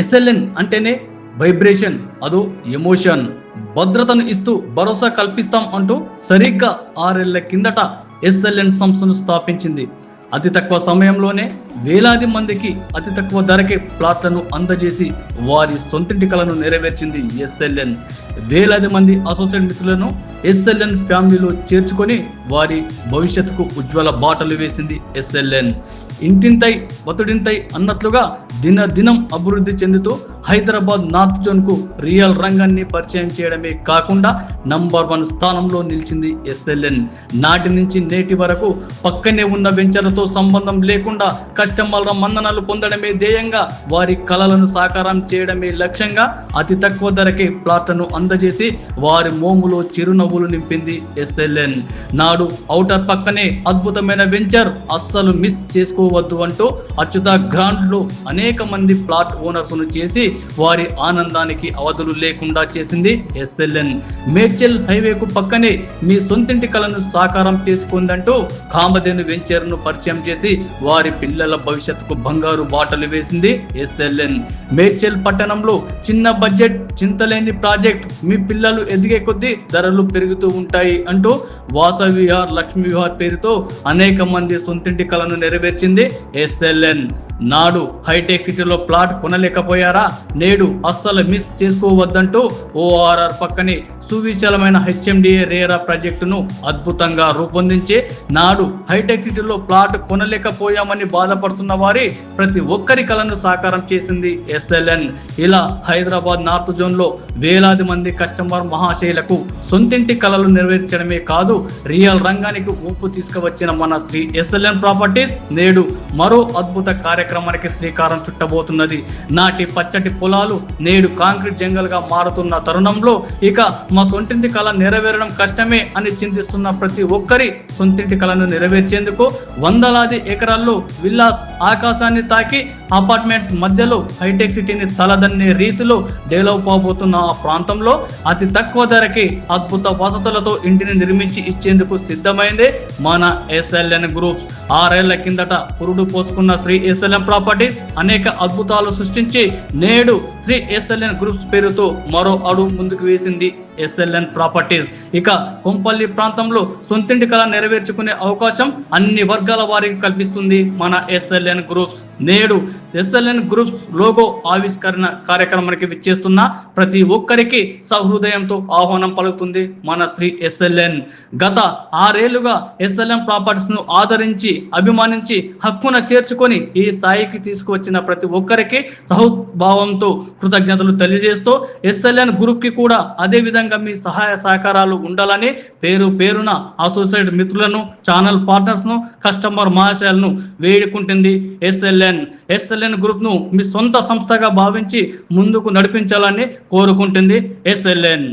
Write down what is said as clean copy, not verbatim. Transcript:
SLN అంటేనే vibration, అదో emotion. భద్రతను ఇస్తూ భరోసా కల్పిస్తాం అంటూ సరిగ్గా 6 ఏళ్ల కిందట ఎస్ఎల్ఎన్ సంస్థను స్థాపించింది. అతి తక్కువ సమయంలోనే వేలాది మందికి అతి తక్కువ ధరకే ప్లాట్లను అందజేసి వారి సొంతింటి కలను నెరవేర్చింది ఎస్ఎల్ఎన్. వేలాది మంది అసోసియేట్ మిత్రులను ఎస్ఎల్ఎన్ ఫ్యామిలీలో చేర్చుకొని వారి భవిష్యత్తుకు ఉజ్వల బాటలు వేసింది ఎస్ఎల్ఎన్. ఇంటింతై బతుడింతై అన్నట్లుగా దినదినం అభివృద్ధి చెందుతూ హైదరాబాద్ నార్త్ జోన్కు రియల్ రంగాన్ని పరిచయం చేయడమే కాకుండా నంబర్ 1 స్థానంలో నిలిచింది ఎస్ఎల్ఎన్. నాటి నుంచి నేటి వరకు పక్కనే ఉన్న వెంచర్లతో సంబంధం లేకుండా కస్టమర్ల మన్ననలు పొందడమే ధ్యేయంగా, వారి కలలను సాకారం చేయడమే లక్ష్యంగా అతి తక్కువ ధరకే ప్లాట్లను అందజేసి వారి మోములో చిరునవ్వులు నింపింది ఎస్ఎల్ఎన్. నాడు ఔటర్ పక్కనే అద్భుతమైన వెంచర్, అస్సలు మిస్ చేసుకోవద్దు అంటూ అచ్యుత గ్రాండ్లో అనేక మంది ప్లాట్ ఓనర్స్ను చేసి వారి ఆనందానికి అవధులు లేకుండా చేసింది ఎస్ఎల్ఎన్. మేడ్చల్ హైవేకు పక్కనే మీ సొంతింటి కలను సాకారం చేసుకుందంటూ కామధేను వెంచర్ను పరిచయం చేసి వారి పిల్లల భవిష్యత్తుకు బంగారు బాటలు వేసింది ఎస్ఎల్ఎన్. మేడ్చల్ పట్టణంలో చిన్న బడ్జెట్ చింతలేని ప్రాజెక్ట్, మీ పిల్లలు ఎదిగే కొద్దీ ధరలు పెరుగుతూ ఉంటాయి అంటూ వాసవి విహార్, లక్ష్మీ విహార్ పేరుతో అనేక మంది సొంతింటి కలను నెరవేర్చింది ఎస్ఎల్ఎన్. నాడు హైటెక్ సిటీలో ప్లాట్ కొనలేకపోయారా? నేడు అస్సలు మిస్ చేసుకోవద్దంటూ ఓఆర్ఆర్ పక్కనే సువిశాలమైన హెచ్ఎండిఏ రేరా ప్రాజెక్టును అద్భుతంగా రూపొందించి నాడు హైటెక్ సిటీలో ప్లాట్ కొనలేకపోయామని బాధపడుతున్న వారి ప్రతి ఒక్కరి కలను సాకారం చేసింది ఎస్ఎల్ఎన్. ఇలా హైదరాబాద్ నార్త్ జోన్లో వేలాది మంది కస్టమర్ మహాశైలకు సొంతింటి కలలు నెరవేర్చడమే కాదు, రియల్ రంగానికి ఊపు తీసుకువచ్చిన మన శ్రీ ఎస్ఎల్ఎన్ ప్రాపర్టీస్ నేడు మరో అద్భుత కార్యక్రమానికి శ్రీకారం చుట్టబోతున్నది. నాటి పచ్చటి పొలాలు నేడు కాంక్రీట్ జంగల్గా మారుతున్న తరుణంలో ఇక మా సొంతింటి కళ నెరవేరడం కష్టమే అని చింతిస్తున్న ప్రతి ఒక్కరి సొంతింటి కళను నెరవేర్చేందుకు వందలాది ఎకరాల్లో విల్లాస్ ఆకాశాన్ని తాకి అపార్ట్మెంట్స్ మధ్యలో హైటెక్ సిటీని తలదన్నే రీతిలో డెవలప్ అవబోతున్న ఆ ప్రాంతంలో అతి తక్కువ ధరకి అద్భుత వసతులతో ఇంటిని నిర్మించి ఇచ్చేందుకు సిద్ధమైందే మన ఎస్ఎల్ఎన్ గ్రూప్స్. 6 ఏళ్ల కిందట పురుడు పోసుకున్న శ్రీ ఎస్ఎల్ఎన్ ప్రాపర్టీస్ అనేక అద్భుతాలు సృష్టించి నేడు శ్రీ ఎస్ఎల్ఎన్ గ్రూప్స్ పేరుతో మరో అడుగు ముందుకు వేసింది ఎస్ఎల్ఎన్ ప్రాపర్టీస్. ఇక కొంపల్లి ప్రాంతంలో సొంతింటి కళ నెరవేర్చుకునే అవకాశం అన్ని వర్గాల వారికి కల్పిస్తుంది మన ఎస్ఎల్ఎన్ గ్రూప్స్. నేడు ఎస్ఎల్ఎన్ గ్రూప్స్ లోగో ఆవిష్కరణ కార్యక్రమానికి విచ్చేస్తున్న ప్రతి ఒక్కరికి సహృదయంతో ఆహ్వానం పలుకుతుంది మన శ్రీ ఎస్ఎల్ఎన్. గత 6 ఏళ్లుగా ఎస్ఎల్ఎన్ ప్రాపర్టీస్ ను ఆదరించి అభిమానించి హక్కున చేర్చుకొని ఈ స్థాయికి తీసుకువచ్చిన ప్రతి ఒక్కరికి సహృద్భావంతో కృతజ్ఞతలు తెలియజేస్తూ ఎస్ఎల్ఎన్ గ్రూప్ కి కూడా అదే విధంగా మీ సహాయ సహకారాలు ఉండాలని పేరున అసోసియేట్ మిత్రులను, ఛానల్ పార్ట్నర్స్ ను, కస్టమర్ మహాశయాలను వేడుకుంటుంది ఎస్ఎల్ఎన్ గ్రూప్ ను మీ సొంత సంస్థగా భావించి ముందుకు నడిపించాలని కోరుకుంటుంది ఎస్ఎల్ఎన్.